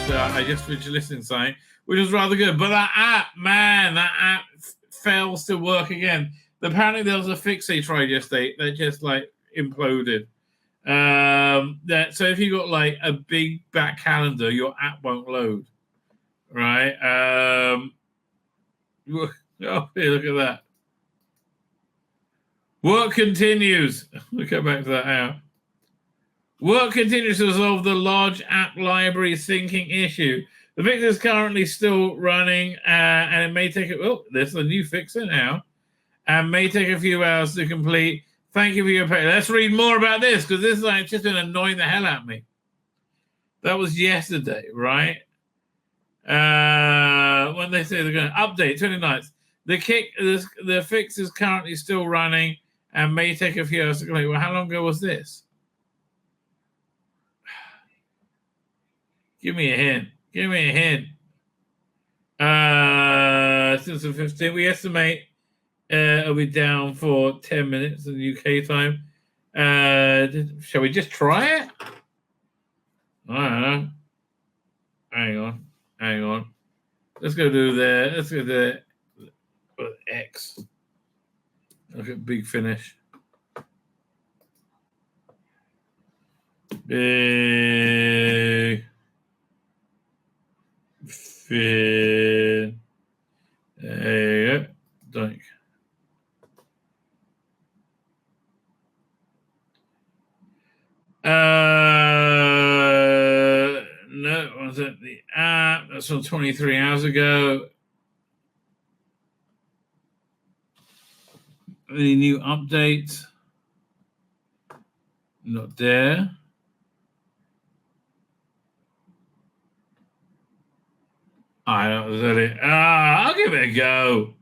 I just finished listening to something, which was rather good. But that app fails to work again. Apparently, there was a fix they tried yesterday that just like imploded. So if you got like a big back calendar, your app won't load. Right? Oh, look at that. Work continues. We'll go back to that app. Work continues to resolve the large app library syncing issue. The fix is currently still running, and it may take there's a new fixer now, and may take a few hours to complete. Thank you for your patience. Let's read more about this, because this is like just been annoying the hell out of me. That was yesterday, right? When they say they're going to update 29th. The fix is currently still running and may take a few hours to complete. Well, how long ago was this? Give me a hint. Since the 15th, we estimate it'll be down for 10 minutes in UK time. Shall we just try it? I don't know. Hang on. Let's go do the X. Look at Big Finish. Big Fin. There you go. Doink. No, was it the app? That's from 23 hours ago. Any new updates? Not there. I don't know. I'll give it a go.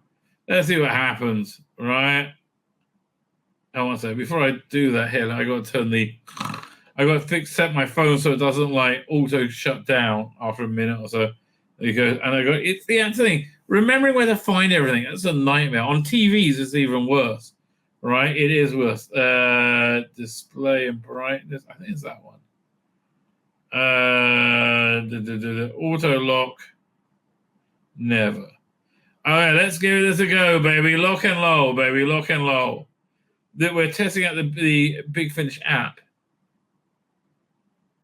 Let's see what happens, right? I want to say, before I do that here, I got to set my phone so it doesn't like auto shut down after a minute or so. It's the thing. Remembering where to find everything, that's a nightmare. On TVs, it's even worse, right? It is worse. Display and brightness, I think it's that one. Auto lock, never. All right, let's give this a go, baby. Lock and low, baby. Lock and low. We're testing out the Big Finish app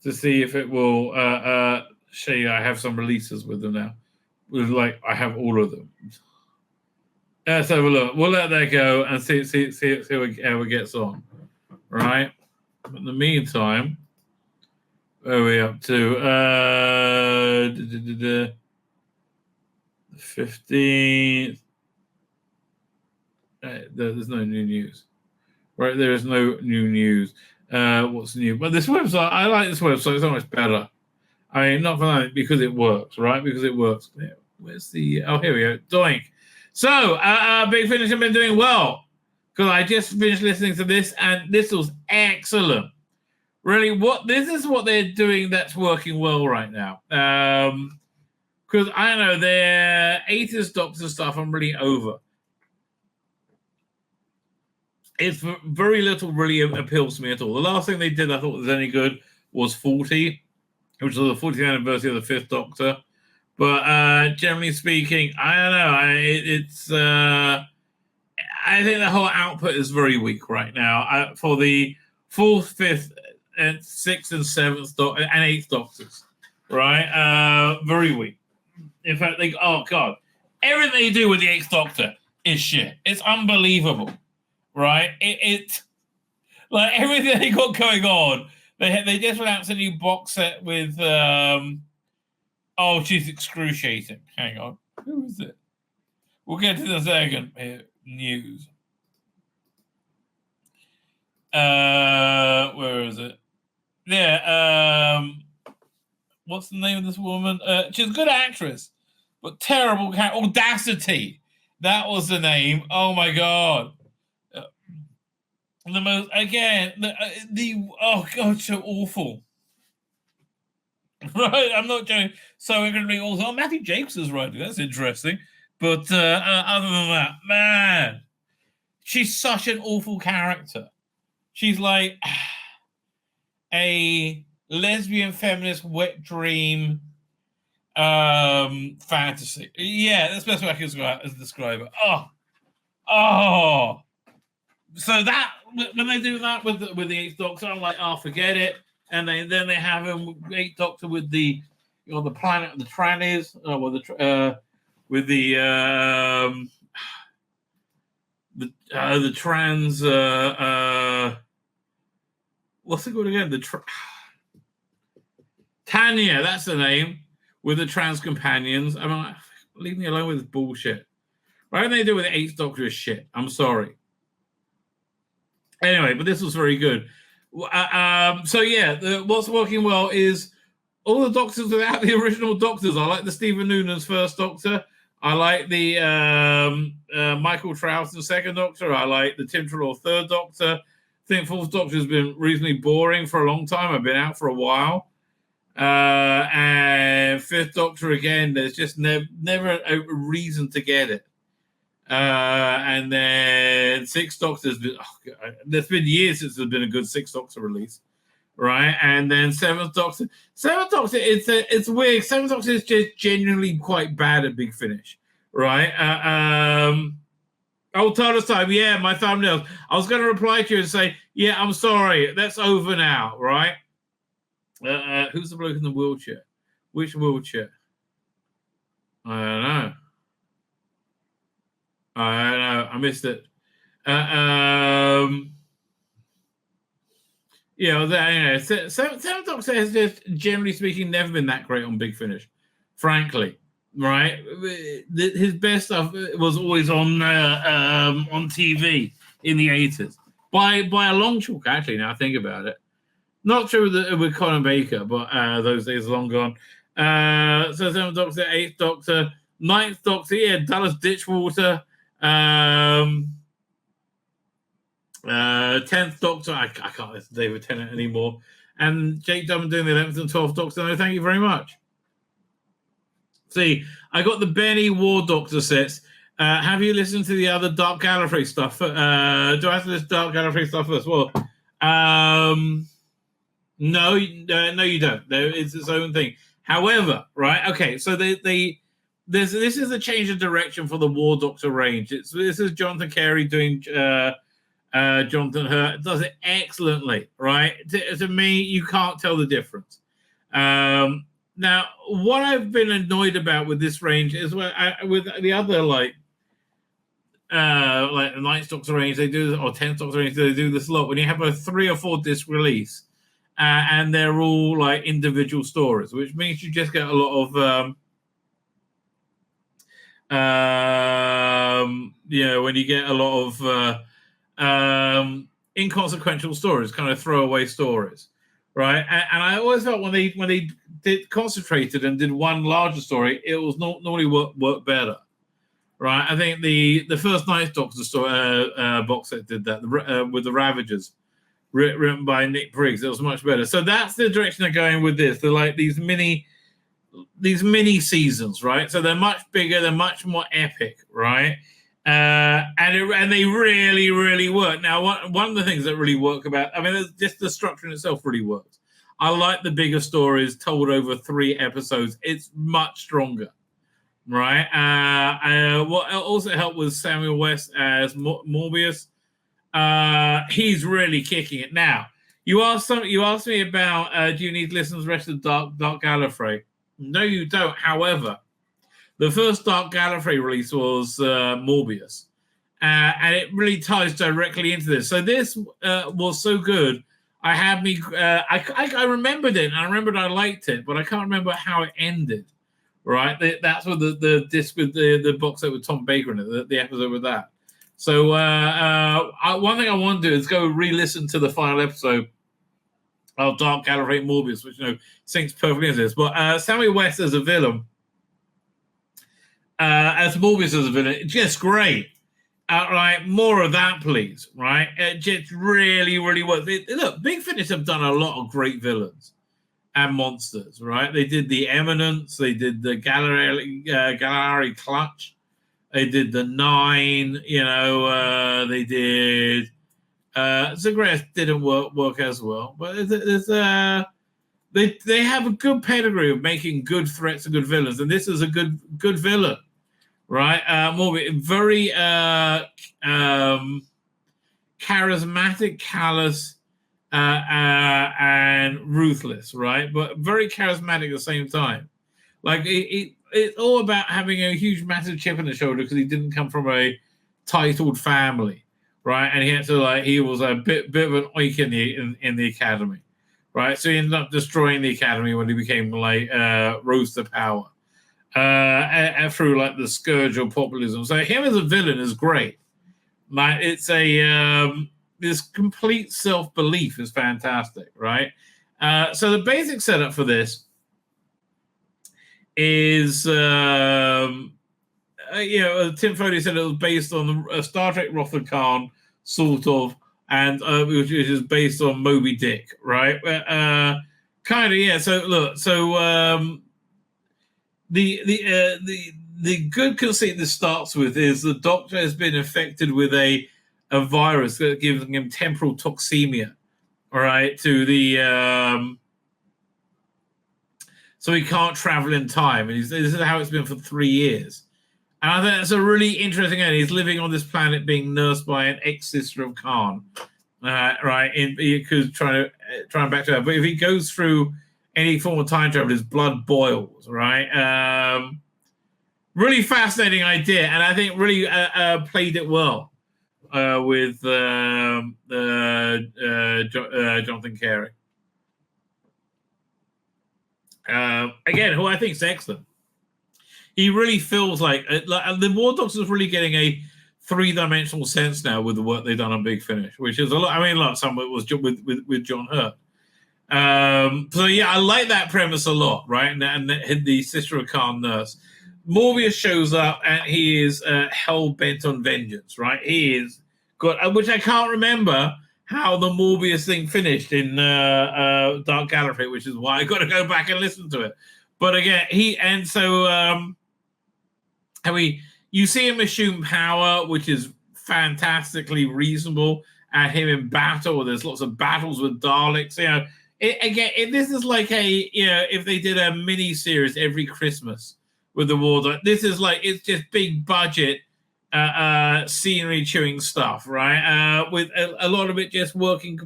to see if it will show you. I have some releases with them now. I have all of them. Let's have a look. We'll let that go and see how it gets on. Right. In the meantime, where are we up to? The 15th. There's no new news. Right, there is no new news. What's new? But this website, I like this website so much better. I mean, not for that, because it works, right? Because it works. Where's the... Oh, here we go. Doink. So, Big Finish have been doing well, because I just finished listening to this, and this was excellent. Really, this is what they're doing that's working well right now. Because, I don't know, their atheist doctor stuff I'm really over. It's very little really appeals to me at all. The last thing they did I thought was any good was 40, which was the 40th anniversary of the Fifth Doctor. But generally speaking, I don't know. I think the whole output is very weak right now for the 4th, 5th, and 6th and 7th and 8th Doctors, right? Very weak. In fact, everything they do with the 8th Doctor is shit. It's unbelievable. Right, it's like everything they got going on. They just announced a new box set with she's excruciating. Hang on, who is it? We'll get to the second news. Where is it? Yeah. What's the name of this woman? She's a good actress, but terrible Audacity. That was the name. Oh my god. The most again oh god, so awful. Right, I'm not joking. So we're going to be also Matthew Jakes is writing. That's interesting. But other than that, man, she's such an awful character. She's like a lesbian feminist wet dream fantasy. Yeah, that's the best way I can describe it. Oh. So that when they do that with the Eighth Doctor, I'm like, oh, forget it. And then they have him Eighth Doctor with the the planet, the trannies, with the trans. What's it called again? Tanya, that's the name, with the trans companions. I mean, leave me alone with this bullshit. Why don't they do with the Eighth Doctor is shit? I'm sorry. Anyway, but this was very good. So yeah, what's working well is all the Doctors without the original Doctors. I like the Stephen Noonan's first Doctor. I like the Michael Troughton's second Doctor. I like the Tim Trelaw third Doctor. I think fourth Doctor has been reasonably boring for a long time. I've been out for a while. And fifth Doctor again, there's just never a reason to get it. And then sixth Doctor's been, there's been years since there's been a good sixth Doctor release, right? And then seventh Doctor, it's weird. Seventh Doctor is just genuinely quite bad at Big Finish, right? TARDIS time, yeah, my thumbnails. I was going to reply to you and say, yeah, I'm sorry, that's over now, right? Who's the bloke in the wheelchair? Which wheelchair? I don't know. I missed it. Seventh Doctor has just, generally speaking, never been that great on Big Finish, frankly. Right, his best stuff was always on TV in the 80s by a long chalk. Actually, now I think about it, not true with Colin Baker, but those days are long gone. So Seventh Doctor, Eighth Doctor, Ninth Doctor, yeah, Dallas Ditchwater. 10th Doctor, I can't listen to David Tennant anymore. And Jake Dunn doing the 11th and 12th Doctor. No, thank you very much. See, I got the Benny War Doctor sets. Have you listened to the other Dark Gallifrey stuff? Do I have to listen to Dark Gallifrey stuff as well? No, you don't. It's its own thing. However, right? Okay, so this is a change of direction for the War Doctor range. This is Jonathan Carey doing Jonathan Hurt. Does it excellently, right? To me, you can't tell the difference. Now, what I've been annoyed about with this range is with the other like the Ninth Doctor range, they do, or 10th Doctor range, they do this a lot when you have a 3 or 4 disc release, and they're all like individual stories, which means you just get a lot of when you get a lot of inconsequential stories, kind of throwaway stories, right? And I always felt when they did concentrated and did one larger story, it was normally work better, right? I think the first Ninth Doctor story box set did that with the Ravagers, written by Nick Briggs. It was much better. So that's the direction they're going with this. They're like these mini seasons, right? So they're much bigger, they're much more epic, right? And they really, really work. Now, one of the things that really work about, I mean, just the structure in itself really works. I like the bigger stories told over 3 episodes. It's much stronger, right? What also helped was Samuel West as Morbius. He's really kicking it. Now, you asked me about do you need to listen to the rest of Dark Gallifrey? No, you don't. However, the first Dark Gallifrey release was Morbius, and it really ties directly into this. So this was so good. I remembered it, and I remembered I liked it, but I can't remember how it ended. Right? That's what the disc with the box set with Tom Baker in it, the episode with that. So one thing I want to do is go re-listen to the final episode of Dark Gallifrey Morbius, which syncs perfectly into this. But Samuel West as a villain, as Morbius as a villain, just great. Right, more of that, please. Right, it just really, really works. Look, Big Finish have done a lot of great villains and monsters. Right, they did the Eminence, they did the Galari Clutch, they did the 9. They did. Zagreus didn't work as well, but there's they have a good pedigree of making good threats and good villains, and this is a good villain, right? Morbius, very charismatic, callous, and ruthless, right? But very charismatic at the same time. Like it's all about having a huge, massive chip on the shoulder because he didn't come from a titled family, right? And he had to he was a bit of an oik in the academy, right? So he ended up destroying the academy when he became rose to power through the scourge of populism. So him as a villain is great. Like it's this complete self-belief is fantastic, right? So the basic setup for this is, Tim Foley said it was based on the Star Trek Wrath of Khan, sort of, and which is based on Moby Dick, right? Kind of, yeah. So look, the good conceit this starts with is the Doctor has been infected with a virus that gives him temporal toxemia, all right, to the so he can't travel in time, and this is how it's been for 3 years. And I think that's a really interesting end. He's living on this planet being nursed by an ex-sister of Khan, right? Because trying back to her. But if he goes through any form of time travel, his blood boils, right? Really fascinating idea, and I think really played it well with Jonathan Carey. Again, who I think is excellent. He really feels like the War Doctor's really getting a 3-dimensional sense now with the work they've done on Big Finish, which is a lot. I mean, some of it was with John Hurt. So yeah, I like that premise a lot, right? And the Sister of Khan nurse. Morbius shows up and he is hell bent on vengeance, right? He is good, which I can't remember how the Morbius thing finished in Dark Gallifrey, which is why I got to go back and listen to it. But again, you see him assume power, which is fantastically reasonable. At him in battle, there's lots of battles with Daleks. This is like if they did a mini series every Christmas with the War Doctor. This is it's just big budget scenery chewing stuff, right? With a lot of it just working,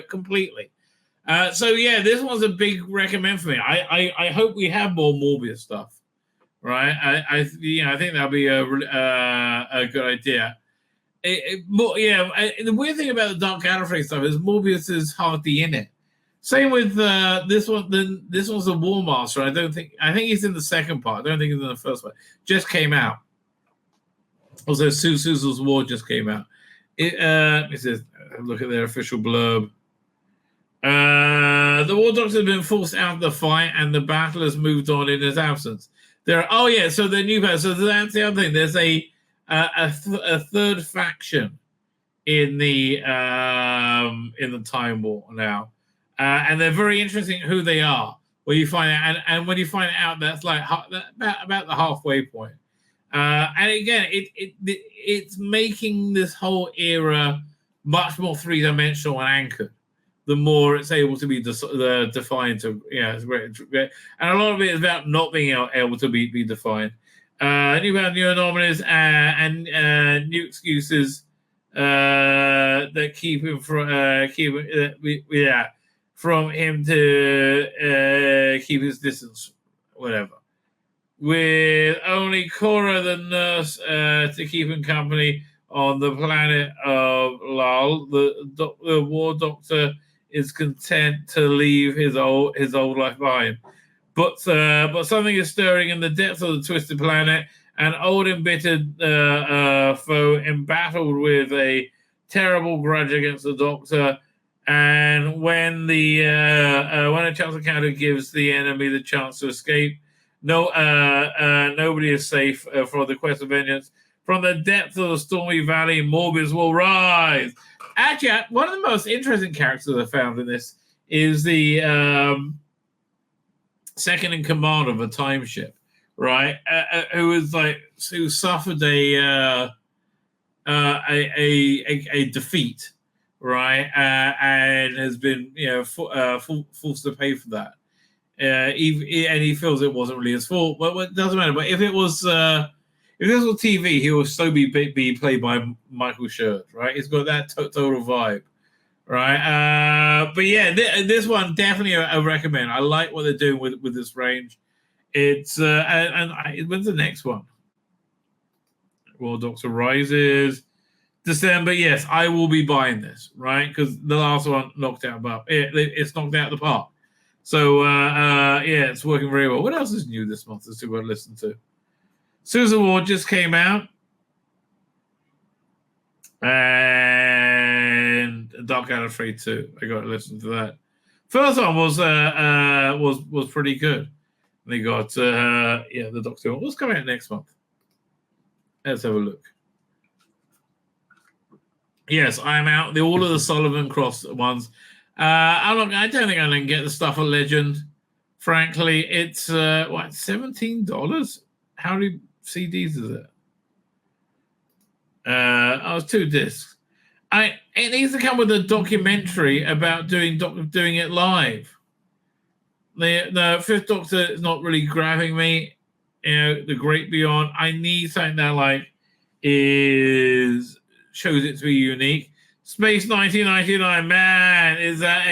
completely. So yeah, this one's a big recommend for me. I hope we have more Morbius stuff, right? I think that'll be a good idea. The weird thing about the Dark Gallifrey stuff is Morbius is hardly in it. Same with this one. This one's the War Master. I think he's in the second part. I don't think he's in the first one. Just came out. Also, Suzu's War just came out. It says, look at their official blurb. The War Doctor has been forced out of the fight, and the battle has moved on in his absence. So the new battle. So that's the other thing. There's a third faction in the Time War now, and they're very interesting who they are. When you find out, and when you find out, that's about the halfway point. And again, it's making this whole era much more 3-dimensional and anchored. The more it's able to be defined, it's great. And a lot of it is about not being able to be defined. New anomalies and new excuses that keep him from him to keep his distance, whatever. With only Cora the nurse to keep him company on the planet of Lal, the War Doctor is content to leave his old life behind. But something is stirring in the depths of the twisted planet. An old embittered foe embattled with a terrible grudge against the Doctor. And when a chance encounter gives the enemy the chance to escape, nobody is safe for the quest of vengeance. From the depths of the stormy valley, Morbius will rise. Actually, one of the most interesting characters I found in this is the second in command of a time ship, right? Who suffered a defeat, right? And has been forced to pay for that. and he feels it wasn't really his fault, but it doesn't matter. But if this was TV, he will so be played by Michael Schur, right? He's got that total vibe, right? But yeah, this one definitely a recommend. I like what they're doing with this range. It's when's the next one? Well, Doctor Rises December. Yes, I will be buying this, right? Because the last one knocked out it's knocked out the park. So yeah, it's working very well. What else is new this month? Let's see what I listened to. Susan Ward just came out, and Dark Out of 2. I got to listen to that. First one was pretty good. They got the Doctor. What's coming out next month? Let's have a look. Yes, I'm out. All of the Sullivan Cross ones. I don't think I can get the stuff at Legend. Frankly, it's $17? How many CDs is it? It's 2 discs. It needs to come with a documentary about doing it live. The Fifth Doctor is not really grabbing me. The Great Beyond. I need something that shows it to be unique. Space 1999, man, is that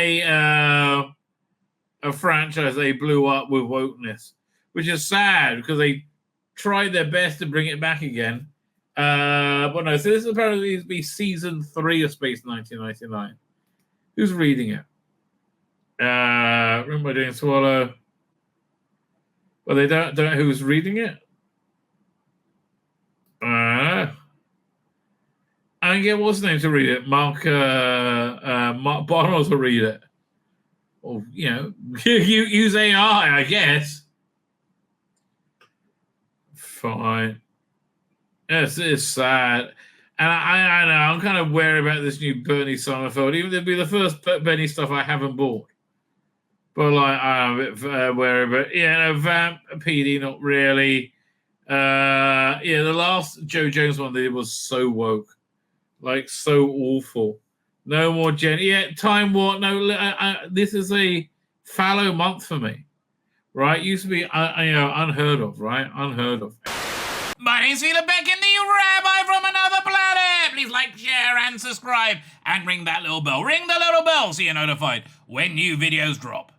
a franchise they blew up with wokeness, which is sad because they tried their best to bring it back again. But no, so this is apparently to be season 3 of Space 1999. Who's reading it? Remember doing Swallow? Well, they don't know who's reading it. I can get what's his name to read it. Mark Barnes will read it. Or use AI, I guess. Fine. Yes, it's sad. And I know I'm kind of wary about this new Bernie Summerfield. Even it'll be the first Bernie stuff I haven't bought. But I'm a bit wary. But Vamp PD, not really. The last Joe Jones one they did was so woke, so awful. No more Time War. No, this is a fallow month for me. Right? Used to be unheard of. Right? Unheard of. My name's Tzvi Lebetkin, the Rabbi from another planet. Please like, share, and subscribe, and ring that little bell. Ring the little bell so you're notified when new videos drop.